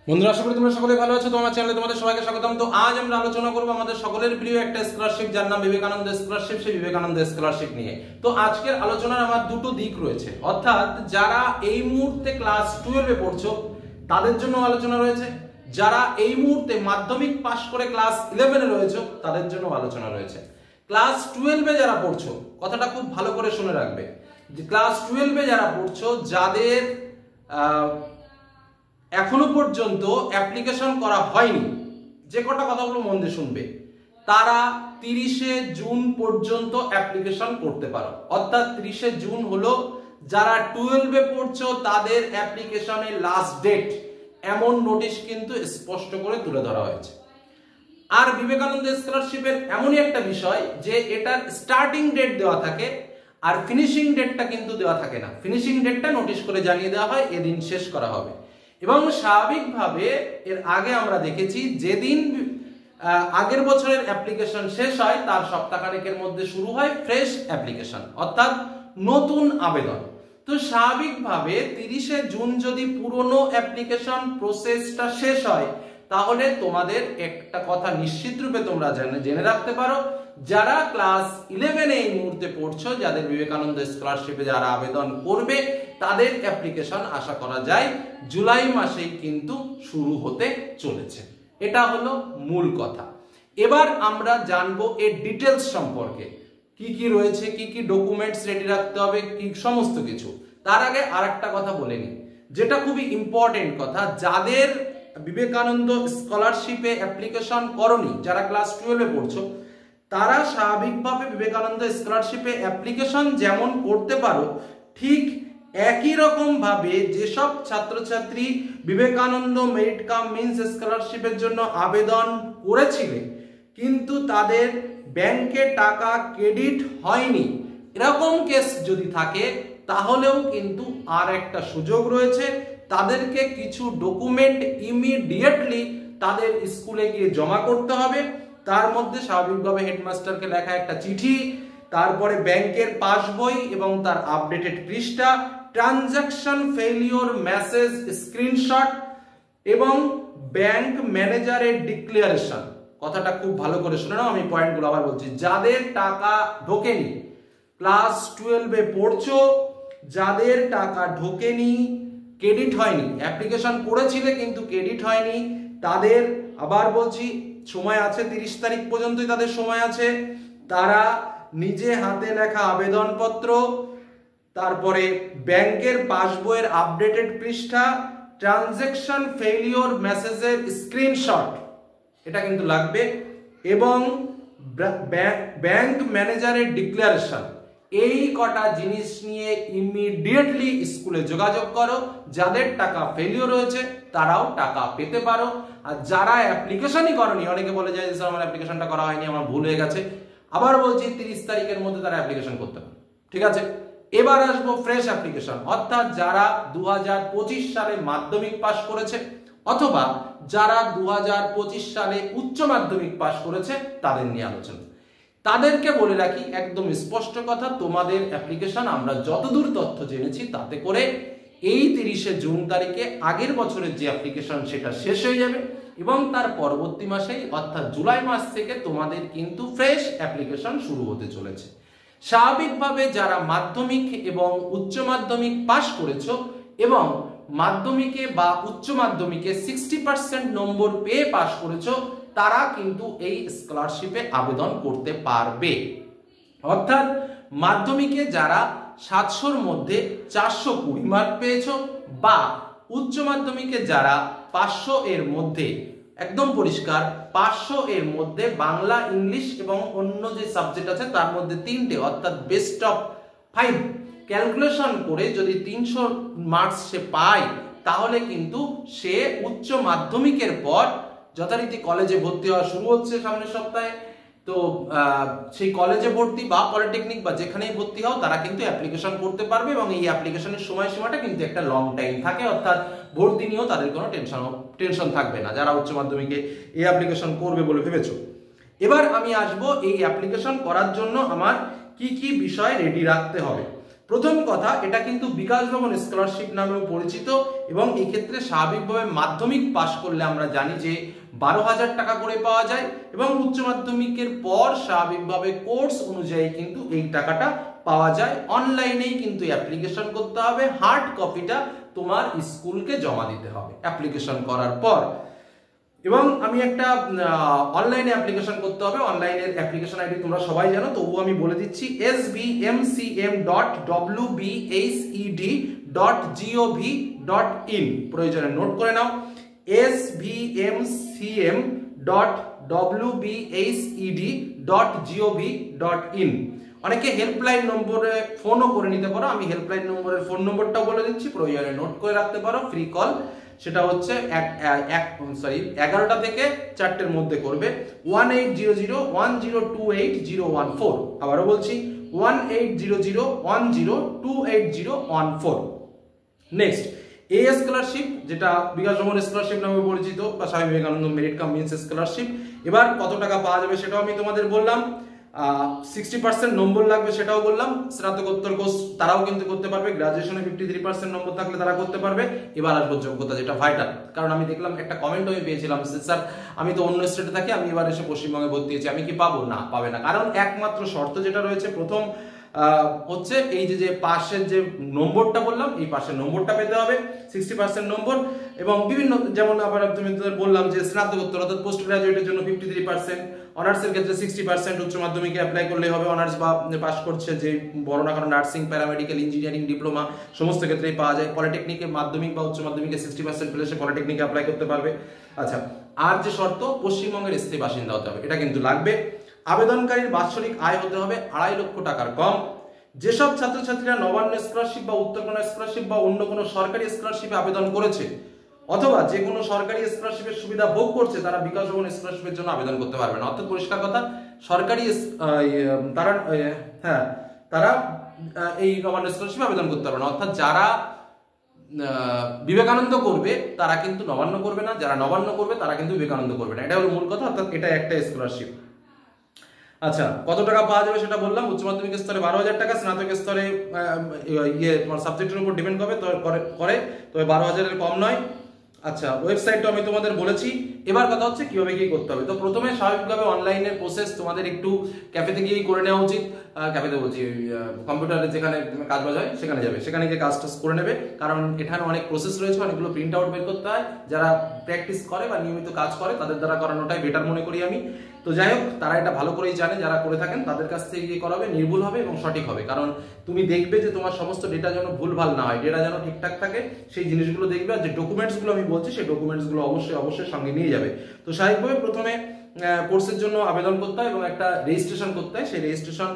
বন্ধুরা, আশা করি তোমরা সকলে ভালো আছো। তোমার চ্যানেলে তোমাদের সবাইকে স্বাগতম। তো আজ আমরা আলোচনা করব আমাদের সকলের প্রিয় একটা স্কলারশিপ, যার নাম বিবেকানন্দ স্কলারশিপ। সেই বিবেকানন্দ স্কলারশিপ নিয়ে তো আজকের আলোচনার আমার দুটো দিক রয়েছে, অর্থাৎ যারা এই মুহূর্তে ক্লাস 12 এ পড়ছো তাদের জন্য আলোচনা রয়েছে, যারা এই মুহূর্তে মাধ্যমিক পাশ করে ক্লাস 11 এ রয়েছে তাদের জন্য আলোচনা রয়েছে। ক্লাস 12 এ যারা পড়ছো, কথাটা খুব ভালো করে শুনে রাখবে, যে ক্লাস 12 এ যারা পড়ছো, যাদের এখনো পর্যন্ত অ্যাপ্লিকেশন করা হয়নি, যে কটা কথাগুলো মন দিয়ে শুনবে, তারা 30শে জুন পর্যন্ত অ্যাপ্লিকেশন করতে পারো। অর্থাৎ 30শে জুন হলো যারা 12 এ পড়ছো তাদের অ্যাপ্লিকেশনের লাস্ট ডেট, এমন নোটিশ কিন্তু স্পষ্ট করে তুলে ধরা হয়েছে। আর বিবেকানন্দ স্কলারশিপের এমনই একটা বিষয় যে এটার স্টার্টিং ডেট দেওয়া থাকে আর ফিনিশিং ডেটটা কিন্তু দেওয়া থাকে না। ফিনিশিং ডেটটা নোটিশ করে জানিয়ে দেওয়া হয় এদিন শেষ করা হবে, এবং স্বাভাবিকভাবে এর আগে আমরা দেখেছি যেদিন আগের বছরের অ্যাপ্লিকেশন শেষ হয় তার সপ্তাহখানেকের মধ্যে শুরু হয় ফ্রেশ অ্যাপ্লিকেশন, অর্থাৎ নতুন আবেদন। তো স্বাভাবিকভাবে 30শে জুন যদি পুরনো অ্যাপ্লিকেশন প্রসেসটা শেষ হয়, তাহলে তোমাদের একটা কথা নিশ্চিত রূপে তোমরা জেনে রাখতে পারো, যারা ক্লাস 11 এ এই মুহূর্তে পড়ছো, যাদের বিবেকানন্দ স্কলারশিপে যারা আবেদন করবে, তাদের অ্যাপ্লিকেশন আশা করা যায় জুলাই মাসেই কিন্তু শুরু হতে চলেছে। এটা হলো মূল কথা। এবার আমরা জানবো এর ডিটেলস সম্পর্কে, কি কি রয়েছে, কি কি ডকুমেন্টস রেডি রাখতে হবে, কি সমস্ত কিছু। তার আগে আরেকটা কথা বলে নিই, যেটা খুবই ইম্পর্টেন্ট কথা, যাদের বিবেকানন্দ স্কলারশিপে অ্যাপ্লিকেশন করনি, যারা ক্লাস 12 এ পড়ছো, তারা স্বাভাবিকভাবে বিবেকানন্দ স্কলারশিপে অ্যাপ্লিকেশন যেমন করতে পারো, ঠিক একই রকম ভাবে যেসব ছাত্রছাত্রী বিবেকানন্দ মেরিট কাম মিন্স স্কলারশিপের জন্য আবেদন করেছিলেন কিন্তু তাদের ব্যাংকে টাকা ক্রেডিট হয়নি, এরকম কেস যদি থাকে, তাহলেও কিন্তু আর একটা সুযোগ রয়েছে। তাদেরকে কিছু ডকুমেন্ট ইমিডিয়েটলি তাদের স্কুলে গিয়ে জমা করতে হবে। তার মধ্যে স্বাভাবিকভাবে হেডমাস্টারকে লেখা একটা চিঠি, তারপরে ব্যাংকের পাসবই এবং তার আপডেটেড পৃষ্ঠা, ট্রানজাকশন ফেলিওর মেসেজ স্ক্রিনশট এবং ব্যাংক ম্যানেজারের ডিক্লারেশন। কথাটা খুব ভালো করে শুনে নাও, আমি পয়েন্টগুলো আবার বলছি। যাদের টাকা ঢোকেনি, ক্লাস 12 এ পড়ছো, যাদের টাকা ঢোকেনি, ক্রেডিট হয়নি, অ্যাপ্লিকেশন করেছিলে কিন্তু ক্রেডিট হয়নি, তাদের আবার বলছি সময় আছে, 30 তারিখ পর্যন্তই তাদের সময় আছে। তারা নিজে হাতে লেখা আবেদনপত্র, তারপরে ব্যাংকের পাসবইয়ের আপডেটেড পৃষ্ঠা, ট্রানজাকশন ফেলিওর মেসেজের স্ক্রিনশট, এটা কিন্তু লাগবে, এবং ব্যাংক ম্যানেজারের ডিক্লারেশন। এই কটা জিনিস নিয়ে ইমিডিয়েটলি স্কুলে যোগাযোগ করো। যাদের টাকা ফেলিওর হয়েছে তারাও টাকা পেতে পারো। আর যারা অ্যাপ্লিকেশনই করনি, অনেকে বলে যায় যে আমার অ্যাপ্লিকেশনটা করা হয়নি, আমার ভুল হয়ে গেছে, আবার বলছি 30 তারিখের মধ্যে তারা অ্যাপ্লিকেশন করতে পারে। ঠিক আছে, এবার আসবো ফ্রেশ অ্যাপ্লিকেশন, অর্থাৎ যারা 2025 সালে মাধ্যমিক পাশ করেছে অথবা যারা 2025 সালে উচ্চ মাধ্যমিক পাশ করেছে, তাদের নিয়ে আলোচনা। তাদেরকে বলে রাখি একদম স্পষ্ট কথা, তোমাদের অ্যাপ্লিকেশন আমরা যতদূর তথ্য জেনেছি তাতে করে এই 30শে জুন তারিখে আগের বছরের যে অ্যাপ্লিকেশন সেটা শেষ হয়ে যাবে, এবং তার পরবর্তী মাসেই অর্থাৎ জুলাই মাস থেকে তোমাদের কিন্তু ফ্রেশ অ্যাপ্লিকেশন শুরু হতে চলেছে। স্বাভাবিকভাবে যারা মাধ্যমিক এবং উচ্চ মাধ্যমিক পাশ করেছো এবং মাধ্যমিকে বা উচ্চ মাধ্যমিকে 60% নম্বর পেয়ে পাশ করেছো, তারা কিন্তু এই স্কলারশিপে আবেদন করতে পারবে। অর্থাৎ মাধ্যমিকে যারা 700-র মধ্যে 420 মার্ক পেয়েছো, বা উচ্চ মাধ্যমিকে যারা 500 এর মধ্যে, একদম পরিষ্কার 500 এর মধ্যে বাংলা, ইংলিশ এবং অন্য যে সাবজেক্ট আছে তার মধ্যে 3টে, অর্থাৎ বেস্ট অফ 5 ক্যালকুলেশন করে যদি 300 মার্কস সে পায়, তাহলে কিন্তু সে উচ্চ মাধ্যমিকের পর যথারীতি কলেজে ভর্তি হওয়া শুরু হচ্ছে সামনের সপ্তাহে। তো সেই কলেজে ভর্তি বা পলিটেকনিক বা যেখানেই ভর্তি হও, তারা কিন্তু অ্যাপ্লিকেশন করতে পারবে, এবং এই অ্যাপ্লিকেশনের সময়সীমাটা কিন্তু একটা লং টাইম থাকে, অর্থাৎ ভর্তি নিয়েও তাদের কোনো টেনশন থাকবে না, যারা উচ্চ মাধ্যমিকে এই অ্যাপ্লিকেশন করবে বলে ভেবেছো। এবার আমি আসবো এই অ্যাপ্লিকেশন করার জন্য আমার কি কি বিষয় রেডি রাখতে হবে। প্রথম কথা, এটা কিন্তু বিকাশ ভবন স্কলারশিপ নামেও পরিচিত এবং এই ক্ষেত্রে স্বাভাবিকভাবে মাধ্যমিক পাশ করলে আমরা জানি যে 12,000 টাকা করে পাওয়া যায় এবং উচ্চ মাধ্যমিকের পর স্বাভাবিকভাবে কোর্স অনুযায়ী কিন্তু এই টাকাটা পাওয়া যায়। অনলাইনেই কিন্তু অ্যাপ্লিকেশন করতে হবে, হার্ড কপিটা তোমার স্কুলকে জমা দিতে হবে অ্যাপ্লিকেশন করার পর। এবং আমি একটা অনলাইনে অ্যাপ্লিকেশন করতে হবে, অনলাইনের অ্যাপ্লিকেশন আইডি তোমরা সবাই জানো, তবুও আমি বলে দিচ্ছি svmcm.wbhced.gov.in, প্রয়োজনে নোট করে নাও, svmcm.wbhced.gov.in। অনেকে হেল্পলাইন নম্বরে ফোনও করে নিতে পারো, আমি হেল্পলাইন নম্বরের ফোন নম্বরটাও বলে দিচ্ছি, প্রয়োজনে নোট করে রাখতে পারো, ফ্রি কল। সেটা হচ্ছে 11টা থেকে 4টের মধ্যে করবে, 180010281014। আবারও বলছি 180010281014। নেক্সট, এই স্কলারশিপ যেটা বিকাশ ভবন স্কলারশিপ নামে পরিচিত বা Swami Vivekananda merit cum means scholarship. এবার কত টাকা পাওয়া যাবে সেটাও আমি তোমাদের বললাম, 60% নম্বর লাগবে সেটাও বললাম। স্নাতকোত্তর কোর্স তারাও কিন্তু করতে পারবে, গ্রাজুয়েশনে 53% নম্বর থাকলে তারা করতে পারবে। এবার আসবো যোগ্যতা, যেটা ভাইটাল, কারণ আমি দেখলাম একটা কমেন্ট আমি পেয়েছিলাম, স্যার আমি তো অন্য স্টেটে থাকি, আমি এবার এসে পশ্চিমবঙ্গে ভর্তি হয়েছি, আমি কি পাবো? না, পাবে না, কারণ একমাত্র শর্ত যেটা রয়েছে প্রথম হচ্ছে এই যে পাশের যে নম্বরটা বললাম, এই পাশের নম্বরটা পেতে হবে, 60% নম্বর। এবং বিভিন্ন, যেমন আবার তুমি বললাম যে স্নাতকোত্তর অর্থাৎ পোস্ট গ্রাজুয়েটের জন্য 53%, অনার্সের ক্ষেত্রে 60%, উচ্চ মাধ্যমিকে অ্যাপ্লাই করলে হবে, অনার্স বা পাস করছে যে বড় না কারণ নার্সিং, প্যারামেডিক্যাল, ইঞ্জিনিয়ারিং, ডিপ্লোমা সমস্ত ক্ষেত্রেই পাওয়া যায়। পলিটেকনিকে মাধ্যমিক বা উচ্চ মাধ্যমিকে 60% পেলে সে পলিটেকনিকে অ্যাপ্লাই করতে পারবে। আচ্ছা, আর যে শর্ত, পশ্চিমবঙ্গের স্থায়ী বাসিন্দা হতে হবে, এটা কিন্তু লাগবে। আবেদনকারীর বাৎসরিক আয় হতে হবে 2.5 লক্ষ টাকার কম। যেসব ছাত্রছাত্রীরা নবান্ন স্কলারশিপ বা উত্তরকন্যা স্কলারশিপ বা অন্য কোনো সরকারি স্কলারশিপে আবেদন করেছে অথবা যে কোনো সরকারি স্কলারশিপের সুবিধা ভোগ করছে, তারা বিকাশ ভবন স্কলারশিপের জন্য আবেদন করতে পারবে না। অর্থাৎ পরিষ্কার কথা, সরকারি তারা এই নবান্ন স্কলারশিপে আবেদন করতে পারবে না। অর্থাৎ যারা বিবেকানন্দ করবে তারা কিন্তু নবান্ন করবে না, যারা নবান্ন করবে তারা কিন্তু বিবেকানন্দ করবে না, এটা হলো মূল কথা। অর্থাৎ এটা একটা স্কলারশিপ। আচ্ছা, কত টাকা পাওয়া যাবে সেটা বললাম। উচ্চ মাধ্যমিক স্তরে 12,000 টাকা, স্নাতক স্তরে তোমার সাবজেক্টের উপর ডিপেন্ড করে, তবে 12,000-এর কম নয়। আচ্ছা, ওয়েবসাইটটা আমি তোমাদের বলেছি। এবার কথা হচ্ছে কিভাবে কি করতে হবে। তো প্রথমে স্বাভাবিকভাবে অনলাইনের প্রসেস তোমাদের একটু ক্যাফেতে গিয়েই করে নেওয়া উচিত। ক্যাফেতে বলছি, কম্পিউটারে যেখানে কাজ বাজ হয় সেখানে যাবে, সেখানে গিয়ে কাজ টাজ করে নেবে, কারণ এখানে অনেক প্রসেস রয়েছে, অনেকগুলো প্রিন্ট আউট বের করতে হয়। যারা প্র্যাকটিস করে বা নিয়মিত কাজ করে তাদের দ্বারা করানোটাই বেটার মনে করি আমি। তো যাই হোক, তারা এটা ভালো করেই জানে, যারা করে থাকেন তাদের কাছ থেকে গিয়ে করাবে, নির্ভুল হবে এবং সঠিক হবে। কারণ তুমি দেখবে যে তোমার সমস্ত ডেটা যেন ভুলভাল না হয়, ডেটা যেন ঠিকঠাক থাকে, সেই জিনিসগুলো দেখবে। আর যে ডকুমেন্টসগুলো আমি বলছি সেই ডকুমেন্টসগুলো অবশ্যই সঙ্গে নিয়ে যাবে। তো স্বাভাবিকভাবে প্রথমে কোর্সের জন্য আবেদন করতে হয় এবং একটা রেজিস্ট্রেশন করতে হয়। সেই রেজিস্ট্রেশন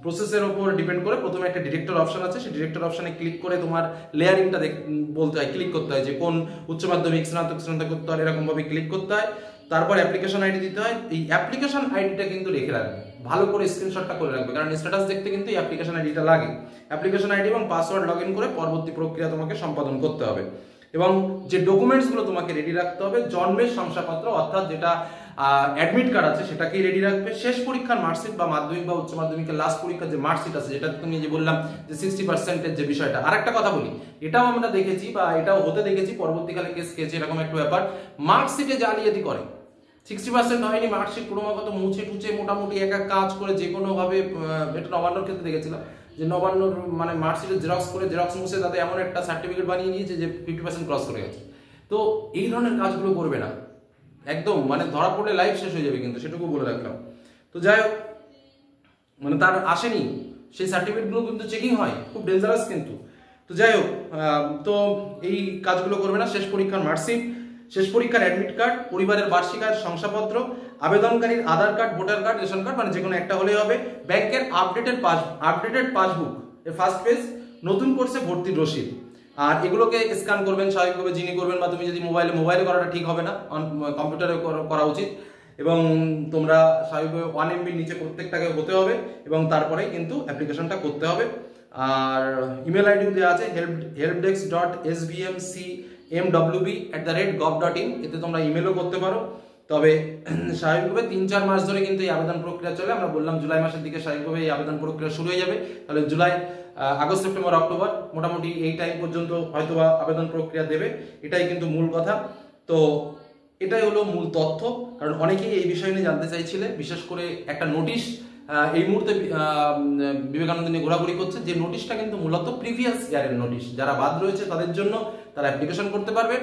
প্রসেসের উপর ডিপেন্ড করে প্রথমে একটা ডিরেক্টর অপশন আছে, সেই ডিরেক্টর অপশনে ক্লিক করে তোমার লেয়ারিংটা বলতে হয়, ক্লিক করতে হয় যে কোন উচ্চ মাধ্যমিক, স্নাতকোত্তর এরকম ভাবে ক্লিক করতে হয়। তারপর অ্যাপ্লিকেশন আইডি দিতে হয়। এই অ্যাপ্লিকেশন আইডিটা কিন্তু রেখে রাখবে, ভালো করে স্ক্রিনশটটা করে রাখবে, কারণ স্ট্যাটাস দেখতে কিন্তু এই অ্যাপ্লিকেশন আইডিটা লাগে। অ্যাপ্লিকেশন আইডি এবং পাসওয়ার্ড লগইন করে পরবর্তী প্রক্রিয়া তোমাকে সম্পাদন করতে হবে। এবং যে ডকুমেন্টসগুলো তোমাকে রেডি রাখতে হবে, জন্মের শংসাপত্র অর্থাৎ যেটা অ্যাডমিট কার্ড আছে সেটাকেই রেডি রাখবে। শেষ পরীক্ষার মার্কশিট বা মাধ্যমিক বা উচ্চ মাধ্যমিকের লাস্ট পরীক্ষার যে মার্কশিট আছে, যেটা তুমি যে বললাম যে 60%-এর যে বিষয়টা। আরেকটা কথা বলি, এটাও আমরা দেখেছি বা এটাও হতে দেখেছি পরবর্তীকালে কেস খেয়েছে, এরকম একটা ব্যাপার, মার্কশিটে জালিয়াতি করে। 60% হয়নি, মার্কশিট ক্রমাগত মুছে টুচে মোটামুটি এক কাজ করে যে কোনো ভাবে, এটা নবান্নর ক্ষেত্রে দেখেছিলাম যে নবান্নর মানে মার্কশিটে জেরক্স করে জেরক্স মুছে তাতে এমন একটা সার্টিফিকেট বানিয়ে দিয়েছে যে 50% ক্রস করে গেছে। তো এই ধরনের কাজগুলো করবে না, একদম মানে ধরা পড়লে লাইফ শেষ হয়ে যাবে, কিন্তু সেটুকু বলে রাখলাম। তো যাই হোক, মানে তার আসেনি সেই সার্টিফিকেটগুলো কিন্তু চেকিং হয়, খুব ডেঞ্জারাস কিন্তু। তো যাই হোক, তো এই কাজগুলো করবে না। শেষ পরীক্ষার মার্কশিট, শেষ পরীক্ষার অ্যাডমিট কার্ড, পরিবারের বার্ষিক আয়ের শংসাপত্র, আবেদনকারীর Aadhaar card, voter card, ration card, মানে যে কোনো একটা হলেই হবে, ব্যাংকের আপডেটেড পাসবুক এর ফার্স্ট পেজ, নতুন কোর্সে ভর্তির রসিদ। আর এগুলোকে স্ক্যান করবেন স্বাভাবিকভাবে যিনি করবেন, বা তুমি যদি মোবাইলে করাটা ঠিক হবে না, কম্পিউটারে করা উচিত। এবং তোমরা স্বাভাবিকভাবে 1 MB নিচে প্রত্যেকটাকে হতে হবে এবং তারপরেই কিন্তু অ্যাপ্লিকেশনটা করতে হবে। আর ইমেল আইডি দেওয়া আছে helpdesk.svmcmwb@gov.in, এতে তোমরা ইমেলও করতে পারো। তবে স্বাভাবিকভাবে 3-4 মাস ধরে কিন্তু এই আবেদন প্রক্রিয়া চলে। আমরা বললাম জুলাই মাসের দিকে স্বাভাবিকভাবে এই আবেদন প্রক্রিয়া শুরু হয়ে যাবে। তাহলে জুলাই, আগস্ট, সেপ্টেম্বর, অক্টোবর মোটামুটি এই টাইম পর্যন্ত হয়তোবা আবেদন প্রক্রিয়া দেবে, এটাই কিন্তু মূল কথা। তো এটাই হলো মূল তথ্য, কারণ অনেকেই এই বিষয় নিয়ে জানতে চাইছিলে। বিশেষ করে একটা নোটিশ এই মুহূর্তে বিবেকানন্দ নিয়ে ঘোরাঘুরি করছে, যে নোটিশটা কিন্তু মূলত প্রিভিয়াস ইয়ারের নোটিশ। যারা বাদ রয়েছে তাদের জন্য, তারা অ্যাপ্লিকেশন করতে পারবে,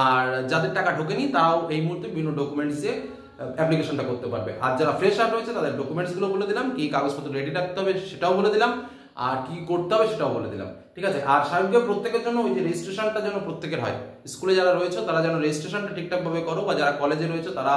আর যাদের টাকা ঢোকেনি তারাও এই মুহূর্তে বিভিন্ন ডকুমেন্টস দিয়ে অ্যাপ্লিকেশনটা করতে পারবে। আর যারা ফ্রেশার রয়েছে তাদের ডকুমেন্টসগুলো বলে দিলাম, কি কাগজপত্র রেডি রাখতে হবে সেটাও বলে দিলাম, আর কি করতে হবে সেটাও বলে দিলাম, ঠিক আছে। আর স্বাভাবিকভাবে প্রত্যেকের জন্য ওই যে রেজিস্ট্রেশনটা যেন প্রত্যেকের হয়, স্কুলে যারা রয়েছে তারা যেন রেজিস্ট্রেশনটা ঠিকঠাকভাবে করো, বা যারা কলেজে রয়েছে তারা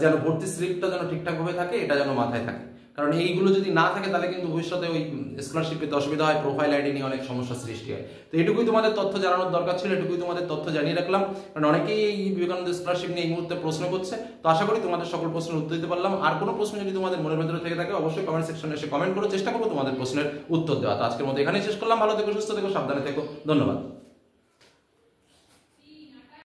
যেন ভর্তি স্লিপটা যেন ঠিকঠাকভাবে থাকে, এটা যেন মাথায় থাকে। কারণ এইগুলো যদি না থাকে তাহলে কিন্তু ভবিষ্যতে ওই স্কলারশিপ পেতে অসুবিধা হয়, প্রোফাইল আইডি নিয়ে অনেক সমস্যার সৃষ্টি হয়। তো এটুকুই তোমাদের তথ্য জানানোর দরকার ছিল, এটুকুই তোমাদের তথ্য জানিয়ে রাখলাম, কারণ অনেকেই এই বিবেকানন্দ স্কলারশিপ নিয়ে এই মুহূর্তে প্রশ্ন করছে। তো আশা করি তোমাদের সকল প্রশ্নের উত্তর দিতে পারলাম। আর কোনো প্রশ্ন যদি তোমাদের মনের ভেতরে থেকে থাকে অবশ্যই কমেন্ট সেকশনে এসে কমেন্ট করো, চেষ্টা করবো তোমাদের প্রশ্নের উত্তর দেওয়া। তো আজকের মতো এখানেই শেষ করলাম। ভালো থেকো, সুস্থ থেকো, সাবধানে থেকো, ধন্যবাদ।